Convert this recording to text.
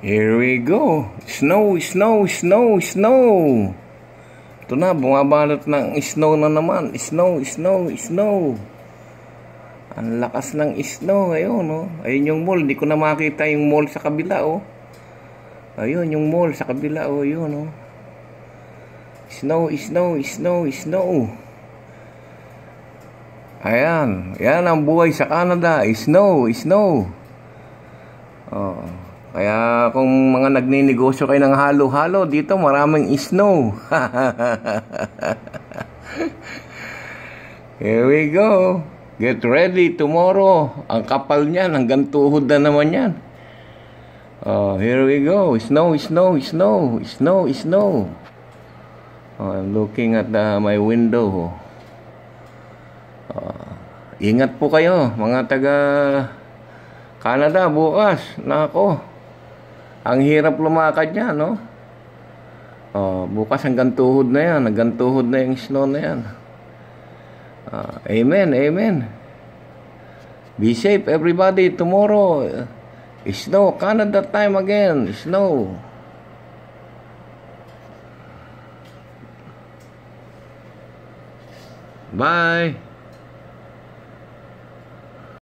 Here we go. Snow, snow, snow, snow. Ito na, bumabalot ng snow na naman. Snow, snow, snow. Ang lakas ng snow. Ayun, oh. Ayun yung mall. Hindi ko na makita yung mall sa kabila, oh. Ayun, yung mall sa kabila, oh. Ayun, oh. Snow, snow, snow, snow. Ayan. Yan ang buhay sa Canada. Snow, snow. Oh. Kaya kung mga nagninegosyo kayo ng halo-halo, dito maraming snow. Here we go. Get ready tomorrow. Ang kapal niyan, hanggang tuhod na naman yan. Oh, here we go. Snow, snow, snow. Snow, snow. Oh, I'm looking at my window. Ingat po kayo, mga taga Canada bukas. Nako. Ang hirap lumakad niya, no? Oh, bukas hanggang tuhod na yan. Hanggang tuhod na yung snow na yan. Amen, amen. Be safe, everybody. Tomorrow, snow. Canada time again. Snow. Bye.